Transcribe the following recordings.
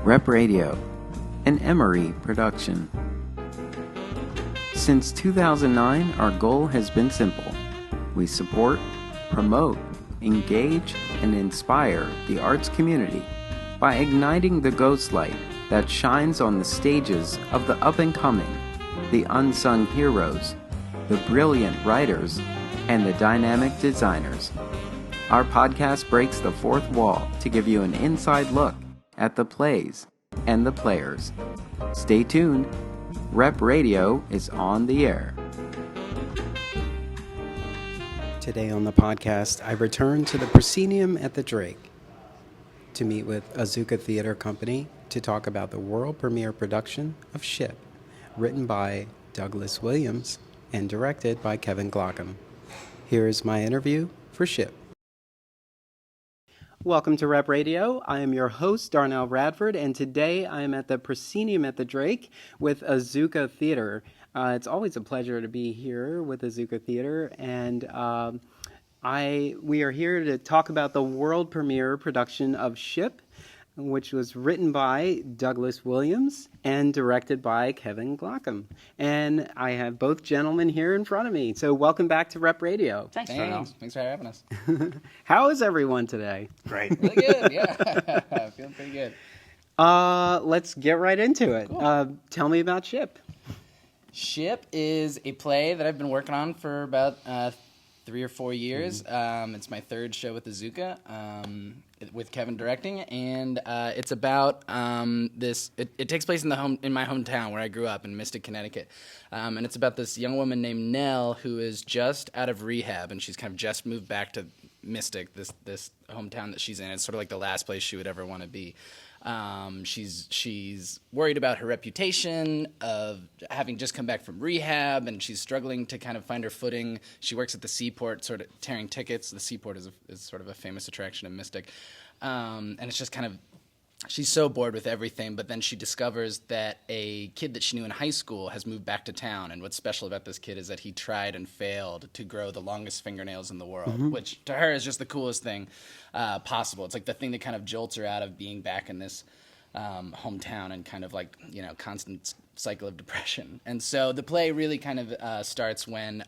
Rep Radio, an Emory production. Since 2009, our goal has been simple. We support, promote, engage, and inspire the arts community by igniting the ghost light that shines on the stages of the up-and-coming, the unsung heroes, the brilliant writers, and the dynamic designers. Our podcast breaks the fourth wall to give you an inside look at the plays and the players. Stay tuned. Rep Radio is on the air. Today on the podcast, I return to the proscenium at the Drake to meet with Azuka Theater Company to talk about the world premiere production of Ship, written by Douglas Williams and directed by Kevin Glaccum. Here is my interview for Ship. Welcome to Rep Radio. I am your host, Darnell Radford, and today I am at the proscenium at the Drake with Azuka Theater. It's always a pleasure to be here with Azuka Theater, and we are here to talk about the world premiere production of Ship, which was written by Douglas Williams and directed by Kevin Glaccum. And I have both gentlemen here in front of me. So welcome back to Rep Radio. Thanks for having us. How is everyone today? Great. Really good, yeah. Feeling pretty good. Let's get right into it. Cool. Tell me about Ship. Ship is a play that I've been working on for about 3 or 4 years. It's my third show with Azuka, with Kevin directing, and it's about this. It takes place in my hometown where I grew up in Mystic, Connecticut, and it's about this young woman named Nell who is just out of rehab, and she's kind of just moved back to Mystic, this hometown that she's in. It's sort of like the last place she would ever want to be. She's worried about her reputation of having just come back from rehab, and she's struggling to kind of find her footing. She works at the Seaport, sort of tearing tickets. The Seaport is sort of a famous attraction in Mystic, and it's just kind of, she's so bored with everything. But then she discovers that a kid that she knew in high school has moved back to town, and what's special about this kid is that he tried and failed to grow the longest fingernails in the world, which to her is just the coolest thing possible. It's like the thing that kind of jolts her out of being back in this hometown and kind of like, constant cycle of depression. And so the play really kind of starts when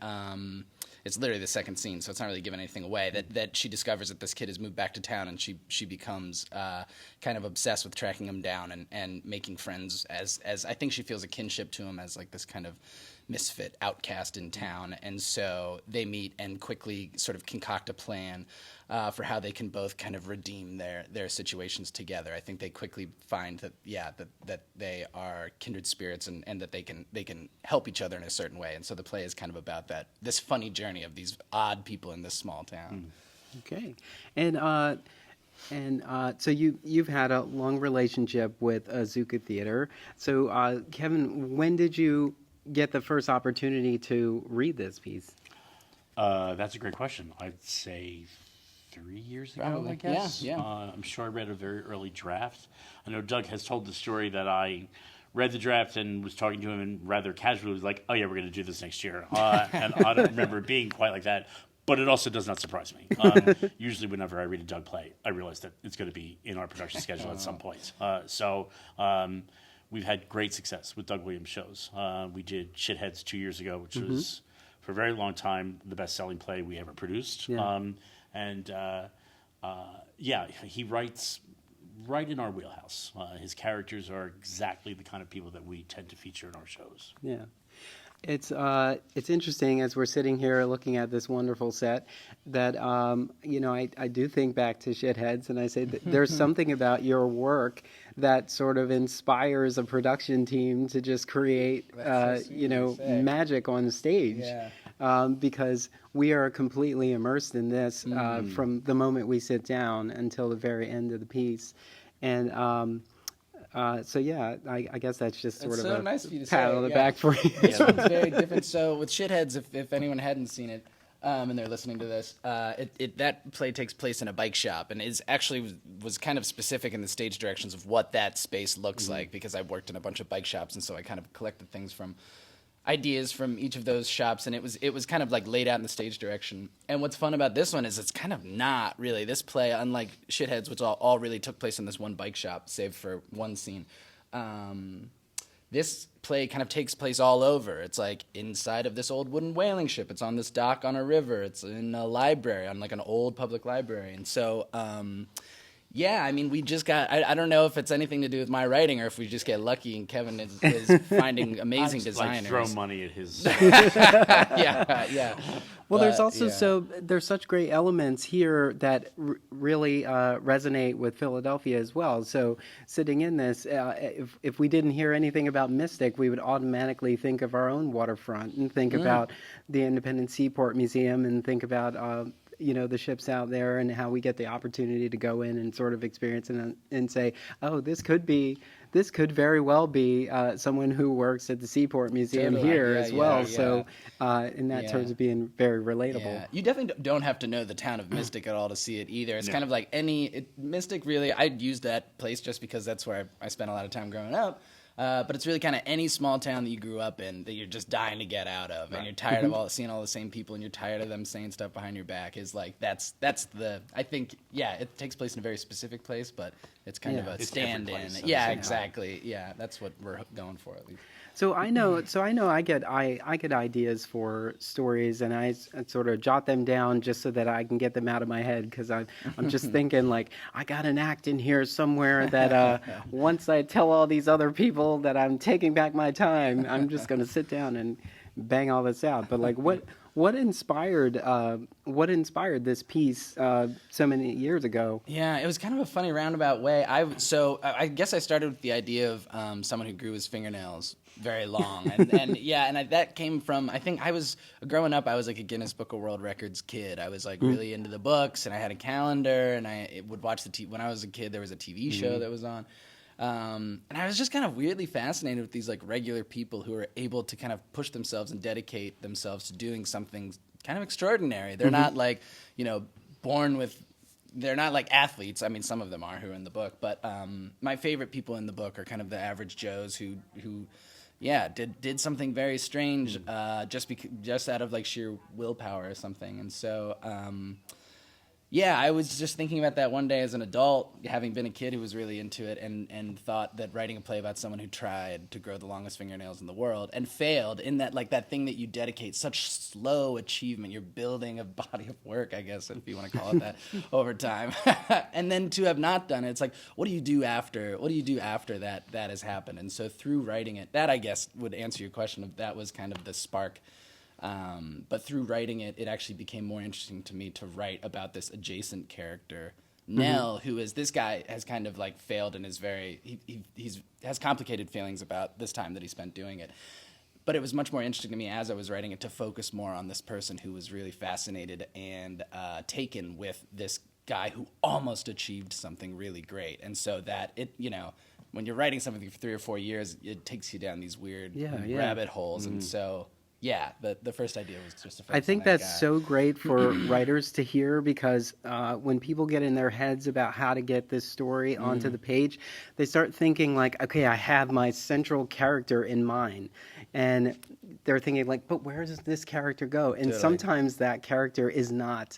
it's literally the second scene, so it's not really giving anything away, that she discovers that this kid has moved back to town, and she becomes kind of obsessed with tracking him down and making friends, as I think she feels a kinship to him as like this kind of misfit outcast in town. And so they meet and quickly sort of concoct a plan for how they can both kind of redeem their situations together. I think they quickly find that that they are kindred spirits, and that they can help each other in a certain way. And so the play is kind of about this funny journey of these odd people in this small town. Okay, and so you've had a long relationship with Azuka Theater. So Kevin, when did you get the first opportunity to read this piece? That's a great question. I'd say 3 years ago, Probably. I guess. Yeah. I'm sure I read a very early draft. I know Doug has told the story that I read the draft and was talking to him and rather casually was like, oh yeah, we're going to do this next year. And I don't remember it being quite like that, but it also does not surprise me. Usually whenever I read a Doug play, I realize that it's going to be in our production schedule at some point. We've had great success with Doug Williams shows. We did Shitheads 2 years ago, which was, for a very long time, the best-selling play we ever produced. Yeah. He writes right in our wheelhouse. His characters are exactly the kind of people that we tend to feature in our shows. Yeah. It's interesting as we're sitting here looking at this wonderful set that, I do think back to Shitheads, and I say that there's something about your work that sort of inspires a production team to just create, magic on stage. Yeah. Because we are completely immersed in this from the moment we sit down until the very end of the piece. And I guess that's just sort It's of so a nice of you to pat say, on the back for you. This one's very different. So with Shitheads, if anyone hadn't seen it and they're listening to this, that play takes place in a bike shop, and was kind of specific in the stage directions of what that space looks like, because I've worked in a bunch of bike shops, and so I kind of collected things from ideas from each of those shops, and it was kind of like laid out in the stage direction. And what's fun about this one is it's kind of not really this play, unlike Shitheads, which all really took place in this one bike shop, save for one scene. This play kind of takes place all over. It's like inside of this old wooden whaling ship. It's on this dock on a river. It's in a library, on like an old public library. And so, yeah, I mean, we just got, I don't know if it's anything to do with my writing or if we just get lucky and Kevin is finding amazing designers. Like throw money at his... yeah. Well, But, there's also yeah. there's such great elements here that really resonate with Philadelphia as well. So sitting in this, if we didn't hear anything about Mystic, we would automatically think of our own waterfront and think about the Independent Seaport Museum and think about the ships out there and how we get the opportunity to go in and sort of experience and say, oh, this could very well be someone who works at the Seaport Museum here as well. So in that terms of being very relatable. Yeah. You definitely don't have to know the town of Mystic at all to see it either. It's kind of like Mystic really, I'd use that place just because that's where I spent a lot of time growing up. But it's really kind of any small town that you grew up in that you're just dying to get out of, and you're tired of seeing all the same people, and you're tired of them saying stuff behind your back. Is like that's the I think it takes place in a very specific place, but it's kind of a stand-in. Yeah, exactly. Yeah, that's what we're going for at least. So I know I get ideas for stories, and I sort of jot them down just so that I can get them out of my head, because I'm just thinking like I got an act in here somewhere that once I tell all these other people that I'm taking back my time, I'm just going to sit down and bang all this out. But like what inspired this piece so many years ago? Yeah, it was kind of a funny roundabout way. I guess I started with the idea of someone who grew his fingernails very long, and that came from, I think growing up I was like a Guinness Book of World Records kid. I was like really into the books, and I had a calendar, and I would watch when I was a kid there was a TV show that was on. And I was just kind of weirdly fascinated with these like regular people who are able to kind of push themselves and dedicate themselves to doing something kind of extraordinary. They're not like, born with, they're not like athletes. I mean, some of them are who are in the book, but my favorite people in the book are kind of the average Joes who did something very strange just out of like sheer willpower or something. And so I was just thinking about that one day as an adult, having been a kid who was really into it, and thought that writing a play about someone who tried to grow the longest fingernails in the world and failed in that, like that thing that you dedicate such slow achievement, you're building a body of work, I guess, if you want to call it that, over time. And then to have not done it, it's like, what do you do after that has happened? And so through writing it, that I guess would answer your question of that was kind of the spark. But through writing it, it actually became more interesting to me to write about this adjacent character, Nell, who is this guy has kind of like failed and is he's has complicated feelings about this time that he spent doing it. But it was much more interesting to me as I was writing it to focus more on this person who was really fascinated and taken with this guy who almost achieved something really great. And so that when you're writing something for 3 or 4 years, it takes you down these weird rabbit holes. And so the first idea was just to focus I think on that that's guy. so great for writers to hear, because when people get in their heads about how to get this story onto the page, they start thinking like, okay, I have my central character in mind. And they're thinking like, but where does this character go? And sometimes that character is not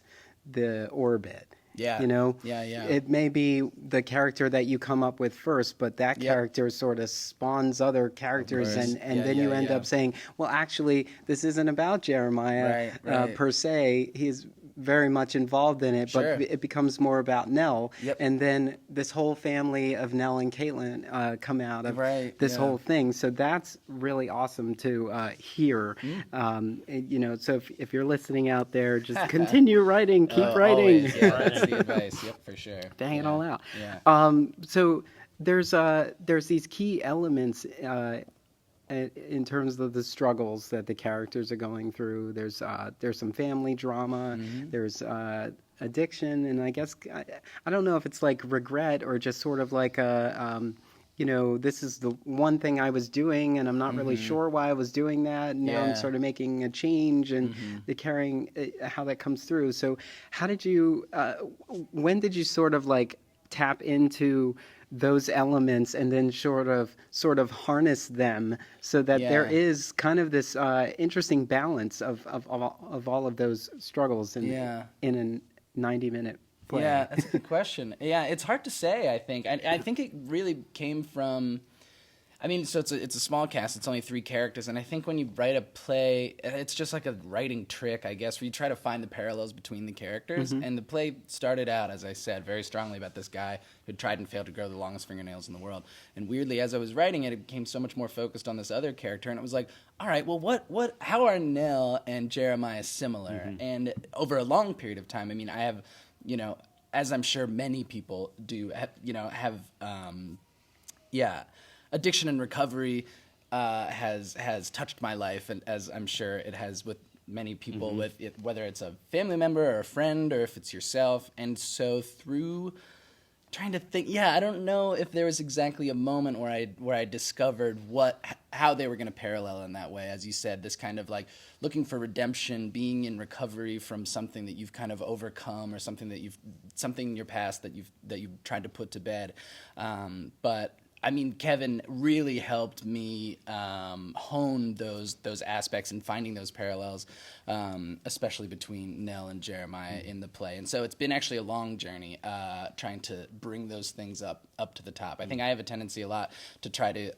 the orbit. Yeah. It may be the character that you come up with first, but that character sort of spawns other characters, and then you end up saying, well, actually, this isn't about Jeremiah per se. He's very much involved in it, but it becomes more about Nell. And then this whole family of Nell and Caitlin come out of this whole thing. So that's really awesome to hear. So if you're listening out there, just continue writing, keep writing. Always. Yeah, that's the advice. Yep, for sure. Bang it all out. Yeah. So there's these key elements in terms of the struggles that the characters are going through. There's some family drama. There's addiction, and I guess I don't know if it's like regret or just sort of like this is the one thing I was doing, and I'm not really sure why I was doing that. And now I'm sort of making a change, and the carrying how that comes through. So how did you? When did you sort of like tap into those elements and then sort of harness them so that there Yeah. is kind of this interesting balance of all of those struggles in a 90-minute play. Yeah, that's a good question. Yeah, it's hard to say, I think. I think it really came from... I mean, so it's a small cast. It's only 3 characters, and I think when you write a play, it's just like a writing trick, I guess, where you try to find the parallels between the characters. And the play started out, as I said, very strongly about this guy who tried and failed to grow the longest fingernails in the world. And weirdly, as I was writing it, it became so much more focused on this other character, and it was like, all right, well, how are Nell and Jeremiah similar? And over a long period of time, I mean, I have, as I'm sure many people do, have addiction and recovery has touched my life, and as I'm sure it has with many people, with it, whether it's a family member or a friend or if it's yourself. And so through trying to think, I don't know if there was exactly a moment where I discovered how they were going to parallel in that way. As you said, this kind of like looking for redemption, being in recovery from something that you've kind of overcome or something in your past that you've tried to put to bed. But I mean, Kevin really helped me hone those aspects and finding those parallels, especially between Nell and Jeremiah in the play. And so it's been actually a long journey trying to bring those things up to the top. I think I have a tendency a lot to try to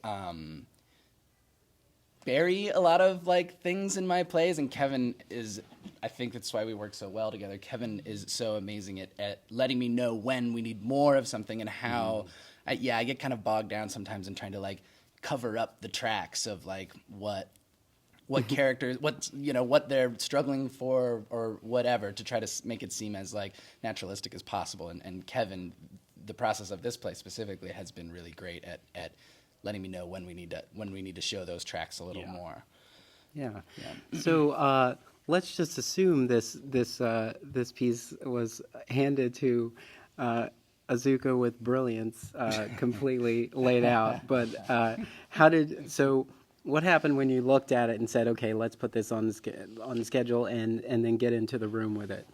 bury a lot of like things in my plays, and Kevin is, I think that's why we work so well together. Kevin is so amazing at letting me know when we need more of something and how. I get kind of bogged down sometimes in trying to like cover up the tracks of like what characters, what they're struggling for or whatever, to try to make it seem as like naturalistic as possible. And Kevin, the process of this play specifically has been really great at letting me know when we need to show those tracks a little more. Yeah. So let's just assume this piece was handed to Azuka with brilliance, completely laid out. But what happened when you looked at it and said, okay, let's put this on the schedule and then get into the room with it?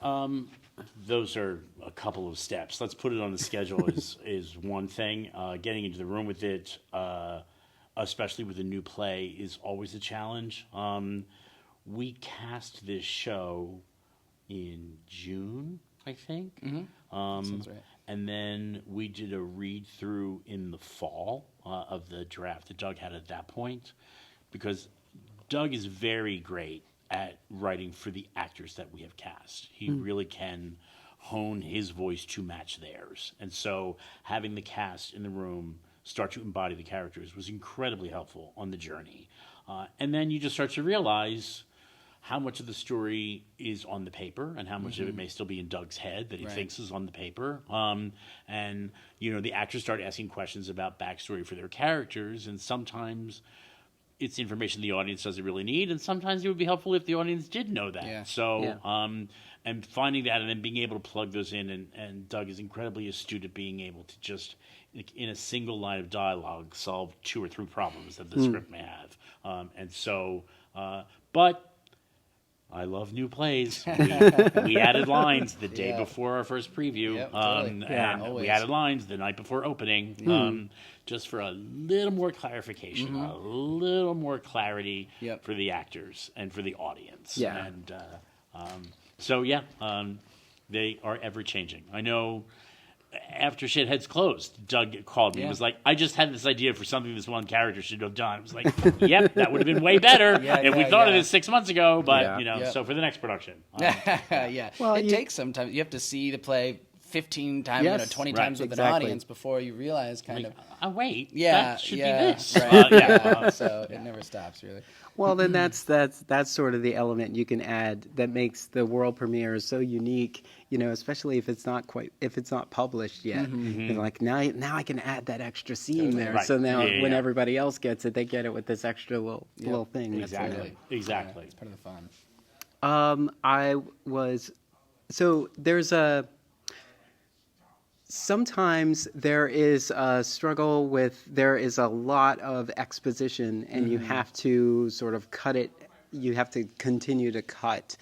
Those are a couple of steps. Let's put it on the schedule is one thing. Getting into the room with it, especially with a new play, is always a challenge. We cast this show in June, I think. Sounds right. And then we did a read-through in the fall of the draft that Doug had at that point, because Doug is very great at writing for the actors that we have cast. He really can hone his voice to match theirs. And so having the cast in the room start to embody the characters was incredibly helpful on the journey. And then you just start to realize how much of the story is on the paper and how much of it may still be in Doug's head that he thinks is on the paper. And, the actors start asking questions about backstory for their characters, and sometimes it's information the audience doesn't really need, and sometimes it would be helpful if the audience did know that. Yeah. So, and finding that and then being able to plug those in, and Doug is incredibly astute at being able to just, in a single line of dialogue, solve 2 or 3 problems that the script may have. But I love new plays. We added lines the day before our first preview, Yep, totally. and we added lines the night before opening, just for a little more clarification, a little more clarity for the actors and for the audience. Yeah. And they are ever changing. I know. After Shitheads closed, Doug called me and was like, I just had this idea for something this one character should have done. I was like, yep, that would have been way better if we thought of this 6 months ago. But, so for the next production. Well, it takes some time. You have to see the play 15 times, 20 times with an audience before you realize wait, that should be this. Right. So it never stops, really. Well, then that's sort of the element you can add that makes the world premiere so unique. Especially if it's not published yet. You're like, now I can add that extra scene there. Right. So now when everybody else gets it, they get it with this extra little thing. Exactly. It's part of the fun. So sometimes there is a struggle there is a lot of exposition, and you have to sort of cut it. You have to continue to cut.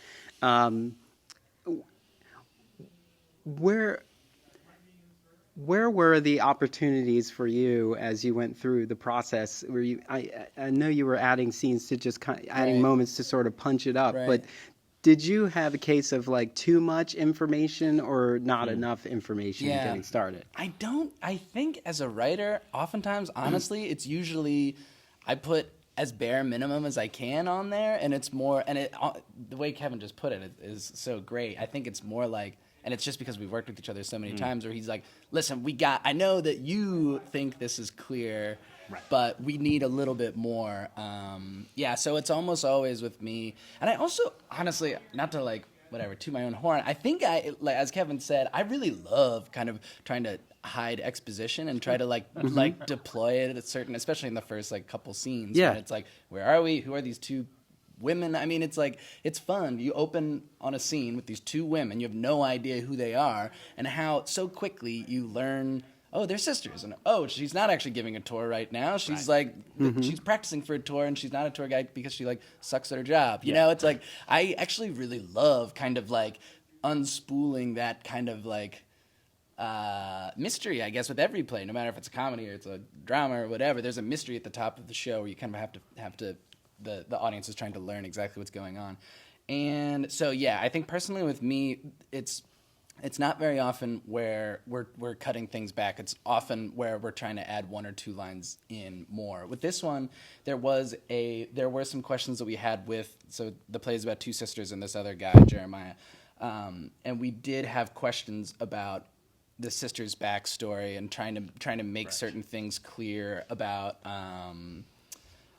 Where were the opportunities for you as you went through the process? Were you? I know you were adding scenes to just adding Right. moments to sort of punch it up, Right. but did you have a case of like too much information or not enough information getting started? I think as a writer, oftentimes, honestly, it's usually I put as bare minimum as I can on there, and it's more, the way Kevin just put it is so great. I think it's more like, and it's just because we've worked with each other so many times where he's like, listen, I know that you think this is clear, but we need a little bit more. So it's almost always with me. And I also, honestly, not to like, whatever, toot my own horn, I think as Kevin said, I really love kind of trying to hide exposition and try to like deploy it at certain, especially in the first like couple scenes. Yeah. When it's like, where are we? Who are these two women? I mean, it's like, it's fun. You open on a scene with these two women, you have no idea who they are, and how so quickly you learn, oh, they're sisters, and oh, she's not actually giving a tour right now. She's like, she's practicing for a tour, and she's not a tour guide because she like sucks at her job. You know, it's like, I actually really love kind of like unspooling that kind of like mystery, I guess, with every play, no matter if it's a comedy or it's a drama or whatever. There's a mystery at the top of the show where you kind of have to the audience is trying to learn exactly what's going on. And so I think personally with me, it's not very often where we're cutting things back. It's often where we're trying to add one or two lines in more. With this one, there were some questions that we had so the play is about two sisters and this other guy, Jeremiah, and we did have questions about the sister's backstory and trying to make certain things clear about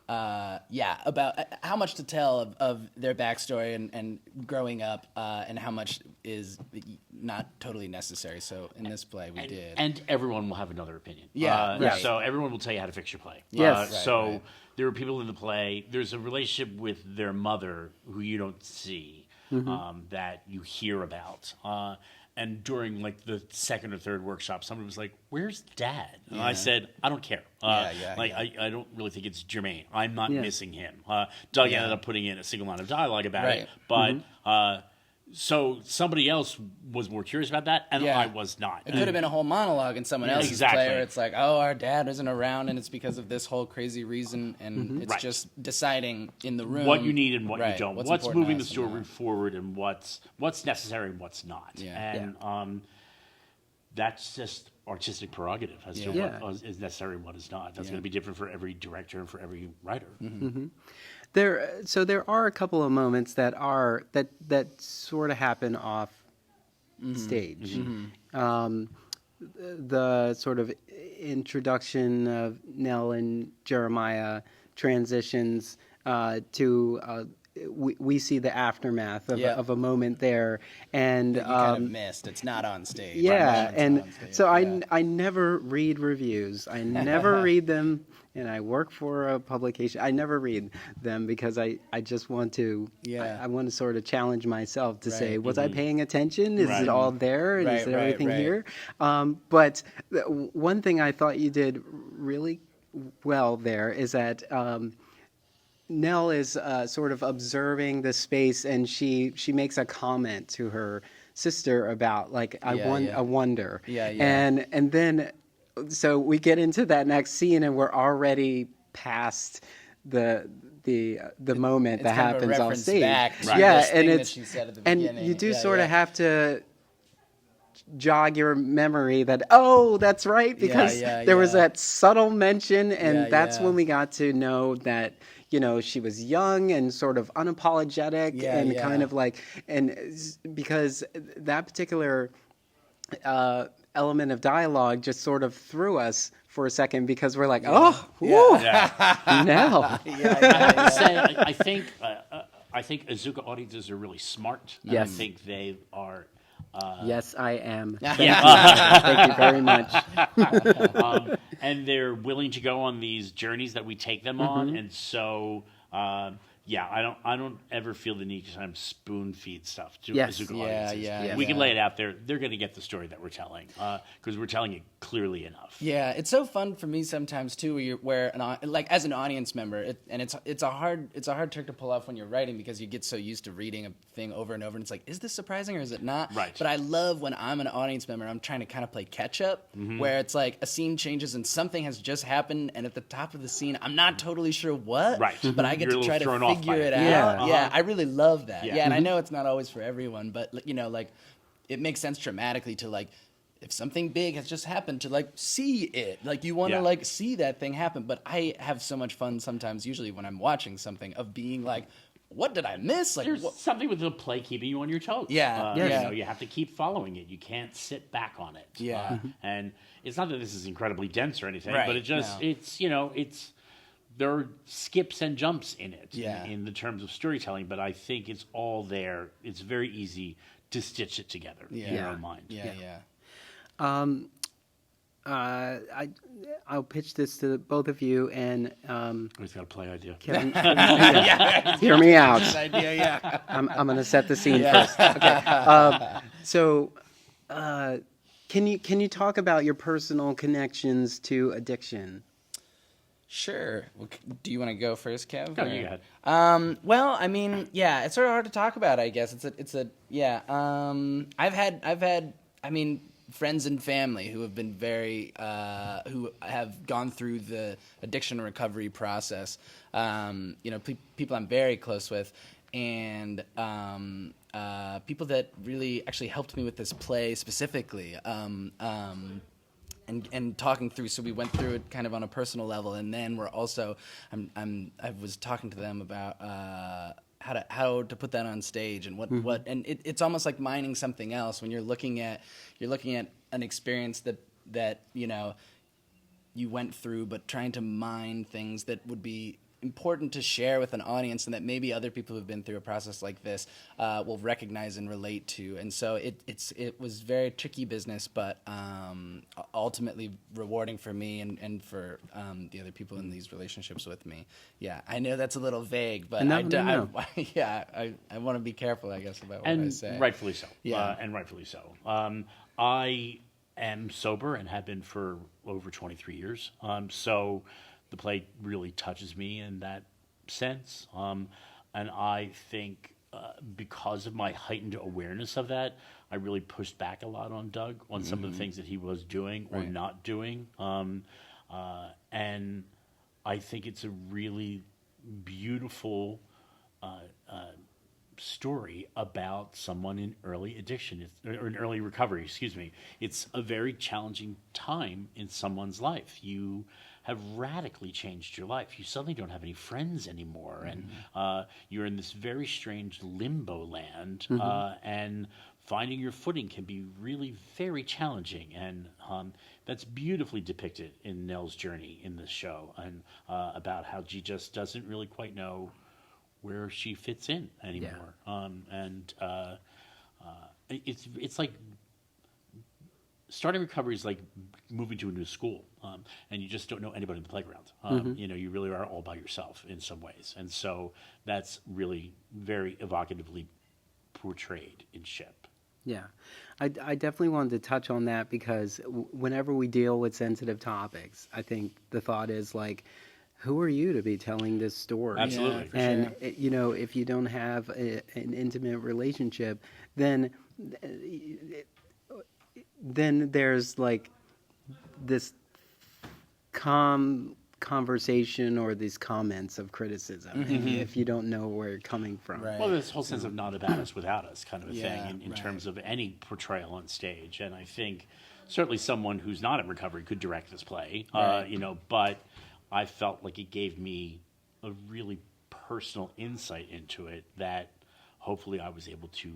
about how much to tell of their backstory and growing up, and how much is not totally necessary. So in this play, we did. And everyone will have another opinion. Right. So everyone will tell you how to fix your play. Yes. There are people in the play. There's a relationship with their mother who you don't see, that you hear about. And during like the second or third workshop, somebody was like, "Where's Dad?" And I said, "I don't care. I don't really think it's germane. I'm not missing him." Doug ended up putting in a single line of dialogue about it, but so somebody else was more curious about that, and I was not. It could have been a whole monologue in someone else's play, where it's like, "Oh, our dad isn't around, and it's because of this whole crazy reason," and it's just deciding in the room what you need and what you don't. What's moving the us story forward, and what's necessary and what's not. And that's just artistic prerogative as to what is necessary and what is not. That's going to be different for every director and for every writer. There are a couple of moments that sort of happen off stage. The sort of introduction of Nell and Jeremiah transitions to we see the aftermath of a moment there, and you kind of missed. It's not on stage. So I never read reviews. I never read them, and I work for a publication. I never read them because I just want to. I want to sort of challenge myself to say, was I paying attention? Is it all there? And is there everything here? But one thing I thought you did really well there is that. Nell is sort of observing the space, and she makes a comment to her sister about like I wonder. And then so we get into that next scene, and we're already past the moment that happens on stage. And it's you do sort of have to jog your memory that that's right, because there was that subtle mention, and that's when we got to know that she was young and sort of unapologetic and kind of like, and because that particular element of dialogue just sort of threw us for a second, because we're like, Nell. I think Azuka audiences are really smart. Yes. I think they are. Yes, I am. Thank you very much. And they're willing to go on these journeys that we take them on, and so I don't ever feel the need to kind of spoon feed stuff to Yes. Azuka Yeah, audiences. yeah, We yeah. can lay it out there. They're going to get the story that we're telling because we're telling it clearly enough. Yeah, it's so fun for me sometimes too, like as an audience member, it's a hard trick to pull off when you're writing because you get so used to reading a thing over and over, and it's like, is this surprising or is it not? Right. But I love when I'm an audience member, I'm trying to kind of play catch up, where it's like a scene changes and something has just happened, and at the top of the scene, I'm not totally sure what, Right. but I get You're a to try little to thrown off by figure it. it out. Yeah. Yeah, I really love that. Yeah. Yeah, and I know it's not always for everyone, but like it makes sense dramatically to like. If something big has just happened, to like see it, like you want to Yeah. like see that thing happen. But I have so much fun sometimes, usually when I'm watching something, of being like, what did I miss? Like, There's something with the play keeping you on your toes. Yeah, You yeah. know, you have to keep following it. You can't sit back on it. Yeah. And it's not that this is incredibly dense or anything, Right, but no. it's there are skips and jumps in it Yeah. in the terms of storytelling, but I think it's all there. It's very easy to stitch it together in your Yeah. own mind. yeah. I'll pitch this to both of you, and He's got a play idea. Kevin, hear me out. Good idea, yeah. I'm going to set the scene first. Okay. Can you talk about your personal connections to addiction? Sure. Well, do you want to go first, Kev? No, or- you go ahead. Well, I mean, yeah, it's sort of hard to talk about, I guess. I've had, I mean, friends and family who have been who have gone through the addiction recovery process. People I'm very close with, and people that really actually helped me with this play specifically. And talking through, so we went through it kind of on a personal level, and then we're also, I was talking to them about how to put that on stage and what, and it's almost like mining something else when you're looking at an experience that you went through, but trying to mine things that would be important to share with an audience and that maybe other people who've been through a process like this will recognize and relate to. And so it was very tricky business, but ultimately rewarding for me and for the other people in these relationships with me. Yeah, I know that's a little vague, but No. I want to be careful, I guess, about what I say. Rightfully so. Yeah. And rightfully so. I am sober and have been for over 23 years. So the play really touches me in that sense. And I think because of my heightened awareness of that, I really pushed back a lot on Doug on some of the things that he was doing or not doing. And I think it's a really beautiful story about someone in early addiction or in early recovery, excuse me. It's a very challenging time in someone's life. You have radically changed your life. You suddenly don't have any friends anymore, and you're in this very strange limbo land, and finding your footing can be really very challenging, and that's beautifully depicted in Nell's journey in this show, and about how she just doesn't really quite know where she fits in anymore. It's like starting recovery is like moving to a new school, and you just don't know anybody in the playground. You really are all by yourself in some ways, and so that's really very evocatively portrayed in Ship. Yeah, I definitely wanted to touch on that because whenever we deal with sensitive topics, I think the thought is like, who are you to be telling this story? Absolutely. For And sure. if you don't have an intimate relationship, then there's like this calm conversation or these comments of criticism if you don't know where you're coming from. Right. Well, this whole sense of not about us, without us kind of a Yeah, thing in right. terms of any portrayal on stage. And I think certainly someone who's not in recovery could direct this play, Right. But I felt like it gave me a really personal insight into it that hopefully I was able to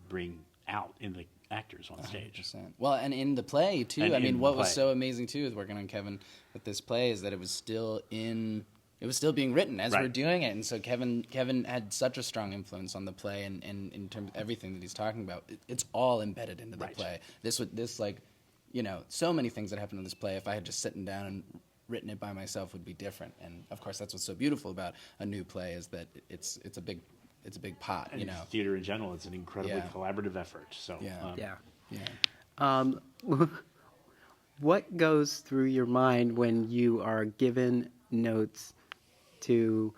bring out in the actors on stage. 100%. Well, and in the play too. And I in mean, the what was play. so amazing too with working on Kevin with this play is that it was still being written as we're Right. doing it, and so Kevin had such a strong influence on the play, and in terms of everything that he's talking about, it's all embedded into the Right. play. So many things that happened in this play. If I had just sitting down and written it by myself would be different. And of course, that's what's so beautiful about a new play is that it's a big pot, And theater in general, it's an incredibly collaborative effort. So What goes through your mind when you are given notes to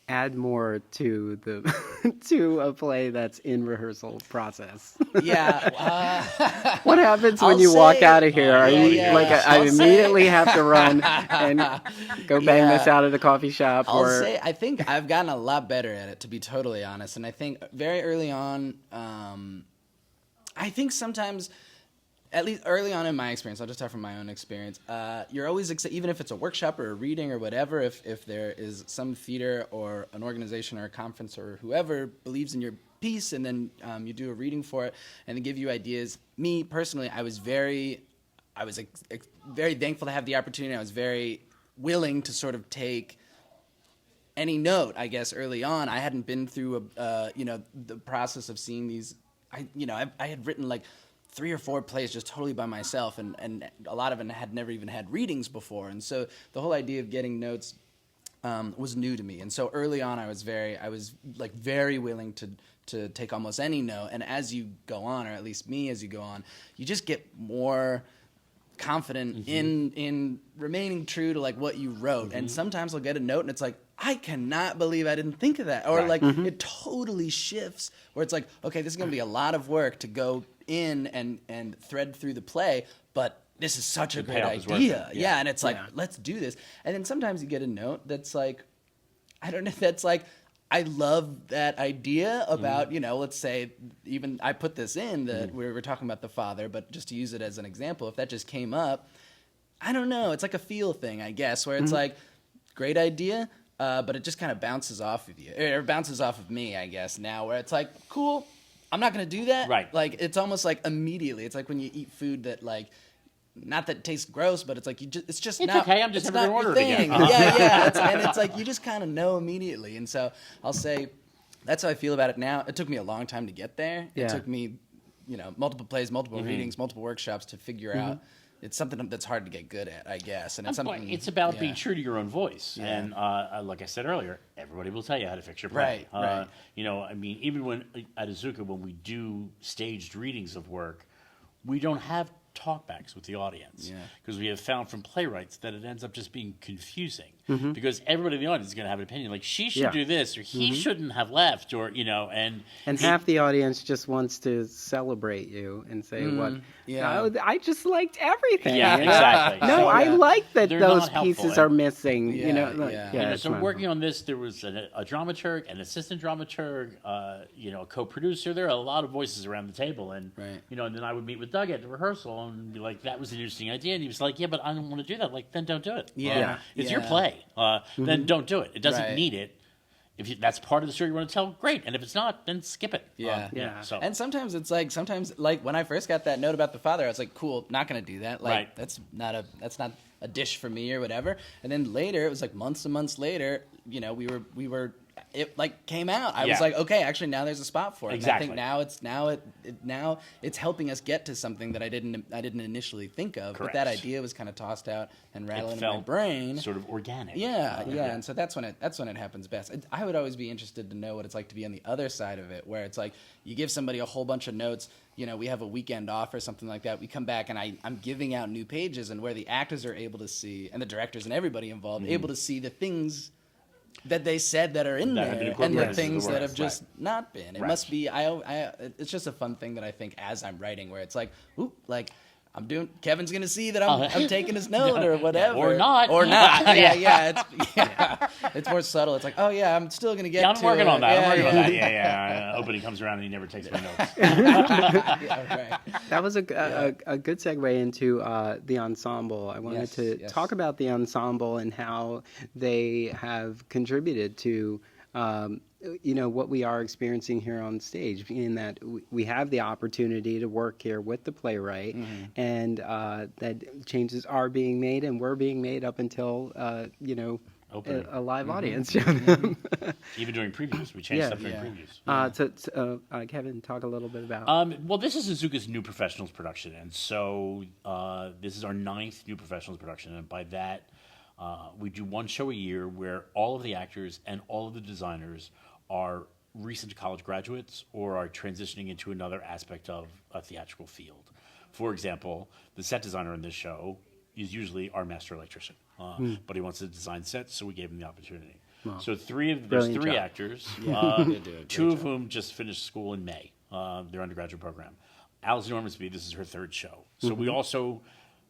add more to the to a play that's in rehearsal process? What happens when you walk out of here? Are you I immediately have to run and go bang this out at a coffee shop? I think I've gotten a lot better at it, to be totally honest. And I think very early on, I think sometimes, at least early on in my experience, I'll just talk from my own experience, you're always, even if it's a workshop or a reading or whatever, if there is some theater or an organization or a conference or whoever believes in your piece and then you do a reading for it and they give you ideas. Me, personally, I was very thankful to have the opportunity. I was very willing to sort of take any note, I guess, early on. I hadn't been through, the process of seeing these. I had written like 3 or 4 plays just totally by myself, and a lot of them had never even had readings before, and so the whole idea of getting notes was new to me. And so early on, I was very willing to take almost any note. And as you go on, or at least me, as you go on, you just get more confident in remaining true to like what you wrote. And sometimes I'll get a note and it's like, I cannot believe I didn't think of that. Or it totally shifts where it's like, okay, this is going to be a lot of work to go in and thread through the play, but this is such a great idea. Yeah. And it's like, let's do this. And then sometimes you get a note that's like, I don't know, that's like, I love that idea about, let's say, even I put this in that we were talking about the father, but just to use it as an example, if that just came up, I don't know, it's like a feel thing, I guess, where it's like, great idea, but it just kind of bounces off of you, or bounces off of me, I guess, now, where it's like, cool, I'm not going to do that. Right. Like, it's almost like immediately, it's like when you eat food that, like, not that it tastes gross, but it's like it's not okay. I'm just never going to order it again. And it's like you just kind of know immediately. And so I'll say that's how I feel about it now. It took me a long time to get there. It took me, multiple plays, multiple readings, multiple workshops to figure out. It's something that's hard to get good at, I guess. And it's about being true to your own voice. Yeah. And like I said earlier, everybody will tell you how to fix your play. Right. I mean, even when at Azuka, when we do staged readings of work, we don't have talkbacks with the audience because we have found from playwrights that it ends up just being confusing because everybody in the audience is going to have an opinion like she should do this or he shouldn't have left or and half the audience just wants to celebrate you and say I just liked everything. Exactly. I like that they're those pieces are missing. So working on this, there was a dramaturg, an assistant dramaturg, a co-producer. There are a lot of voices around the table, and and then I would meet with Doug at the rehearsal and be like, that was an interesting idea. And he was like, yeah, but I don't want to do that. Like, then don't do it. It's your play. Then don't do it. It doesn't need it. If that's part of the story you want to tell, great. And if it's not, then skip it. So. And sometimes it's like, when I first got that note about the father, I was like, cool, not going to do that. Like, that's not a dish for me or whatever. And then later, it was like months and months later, we were it like came out. I was like, okay, actually now there's a spot for it. Exactly. And I think now it's helping us get to something that I didn't initially think of. Correct. But that idea was kind of tossed out and rattling in my brain. Sort of organic. Yeah. And so that's when it happens best. I would always be interested to know what it's like to be on the other side of it, where it's like you give somebody a whole bunch of notes. We have a weekend off or something like that. We come back and I'm giving out new pages, and where the actors are able to see, and the directors and everybody involved, able to see the things that they said that are in there, and the things that have just not been. It must be. It's just a fun thing that I think as I'm writing, where it's like, ooh, like I'm doing. Kevin's gonna see that I'm taking his note or whatever, or not. It's more subtle. It's like, oh yeah, I'm still gonna get. I'm working on that. I'm working on that. Opening comes around and he never takes my notes. That was a good segue into the ensemble. I wanted to talk about the ensemble and how they have contributed to what we are experiencing here on stage, in that we have the opportunity to work here with the playwright, and that changes are being made and were being made up until a live audience show them. Even during previews, we changed stuff during previews. Kevin, talk a little bit about. Well, this is Azuka's new professionals production, and so this is our 9th new professionals production, and by that, we do one show a year where all of the actors and all of the designers are recent college graduates or are transitioning into another aspect of a theatrical field. For example, the set designer in this show is usually our master electrician, but he wants to design sets, so we gave him the opportunity. Wow. So there's three actors, 2 of whom just finished school in May, their undergraduate program. Alice Ormsby, this is her 3rd show. So we also,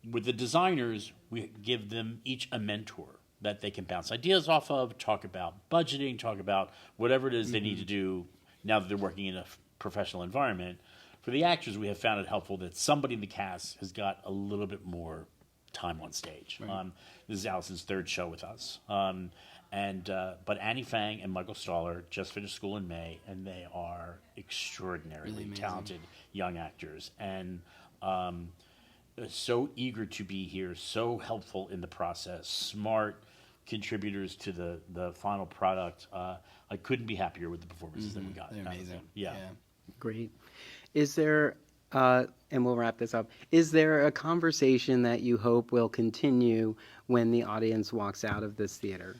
with the designers, we give them each a mentor that they can bounce ideas off of, talk about budgeting, talk about whatever it is they need to do now that they're working in a professional environment. For the actors, we have found it helpful that somebody in the cast has got a little bit more time on stage. Right. This is Allison's 3rd show with us. But Annie Fang and Michael Staller just finished school in May, and they are extraordinarily talented young actors. And so eager to be here, so helpful in the process, smart contributors to the final product. I couldn't be happier with the performances that we got. They're amazing. Yeah. Great. Is there, and we'll wrap this up, is there a conversation that you hope will continue when the audience walks out of this theater?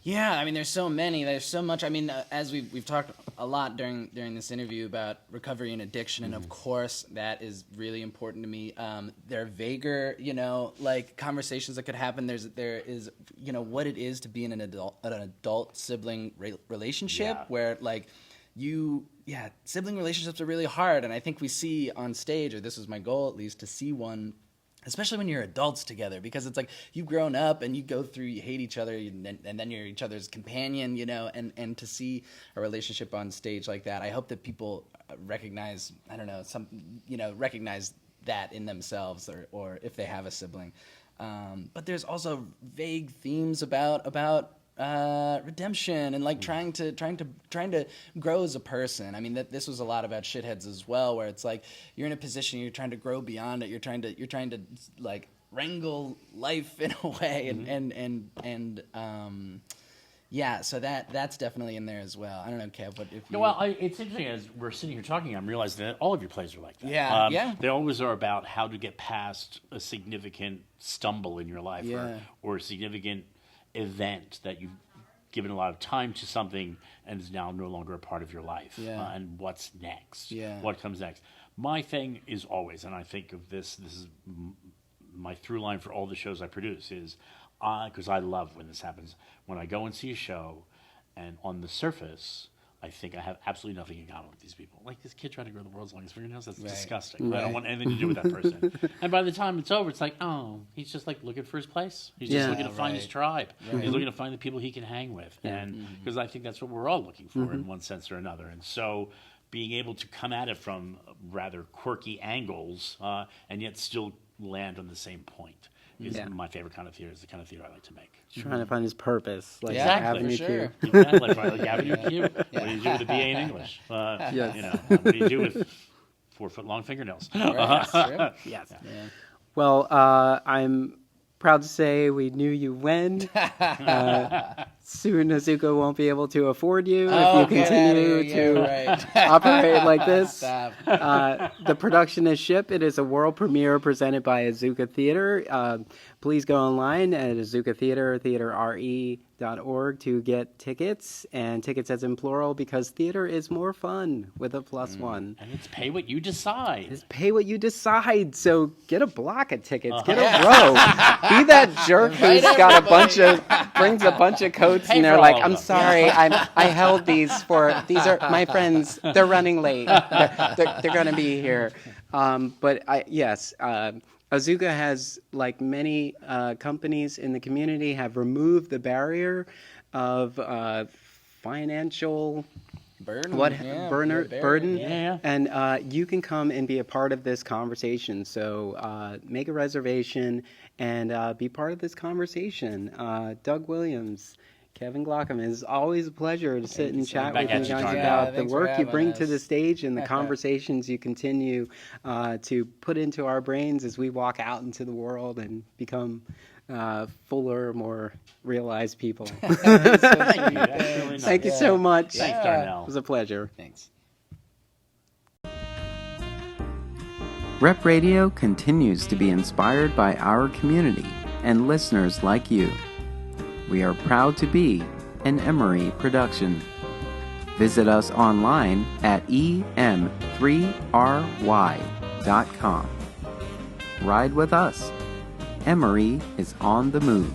Yeah, I mean, there's so many. There's so much. I mean, as we've talked a lot during this interview about recovery and addiction, and of course, that is really important to me. There are vaguer, like conversations that could happen. There is, what it is to be in an adult sibling relationship where, like, sibling relationships are really hard, and I think we see on stage, or this is my goal at least, to see one. Especially when you're adults together, because it's like you've grown up and you go through, you hate each other, and then you're each other's companion, and to see a relationship on stage like that, I hope that people recognize, recognize that in themselves, or if they have a sibling. But there's also vague themes about redemption and like trying to grow as a person. I mean, this was a lot about shitheads as well, where it's like you're in a position, you're trying to grow beyond it, you're trying to like wrangle life in a way, so that's definitely in there as well. I don't know, Kev, what if you... Well, it's interesting, as we're sitting here talking, I'm realizing that all of your plays are like that. Yeah. They always are about how to get past a significant stumble in your life, or a significant event that you've given a lot of time to something and is now no longer a part of your life. And what's next? What comes next? My thing is always, and I think of this is my through line for all the shows I produce, is because I love when this happens, when I go and see a show and on the surface I think I have absolutely nothing in common with these people. Like this kid trying to grow the world's longest fingernails, that's disgusting. Right. I don't want anything to do with that person. And by the time it's over, it's like, oh, he's just like looking for his place. He's just looking to find his tribe. Right. He's looking to find the people he can hang with. And because I think that's what we're all looking for in one sense or another. And so being able to come at it from rather quirky angles and yet still land on the same point is my favorite kind of theater, is the kind of theater I like to make. Trying to find his purpose, like Avenue Q. Sure. Exactly, like Avenue Q. What do you do with a BA in English? What do you do with 4-foot-long fingernails? Yes. Yeah. Well, I'm proud to say we knew you when. Soon Azuka won't be able to afford you if you continue to operate like this. The production is Ship. It is a world premiere presented by Azuka Theater. Please go online at Azuka Theater, theaterre.org to get tickets, and tickets as in plural, because theater is more fun with a +1. And it's pay what you decide. It's pay what you decide. So get a block of tickets, get a row. Be that jerk who's got brings a bunch of coats, and they're like, I'm sorry, I held these are my friends. They're running late. They're going to be here. Azuka has, like many companies in the community, have removed the barrier of financial burden. And you can come and be a part of this conversation. So make a reservation and be part of this conversation. Doug Williams, Kevin Glaccum, it is always a pleasure to sit and chat with you guys about the work you bring to the stage and the conversations you continue to put into our brains as we walk out into the world and become fuller, more realized people. Thank you. That's really nice. Thank you so much. Thanks, Darnell. It was a pleasure. Thanks. Rep Radio continues to be inspired by our community and listeners like you. We are proud to be an Emory production. Visit us online at em3ry.com. Ride with us. Emory is on the move.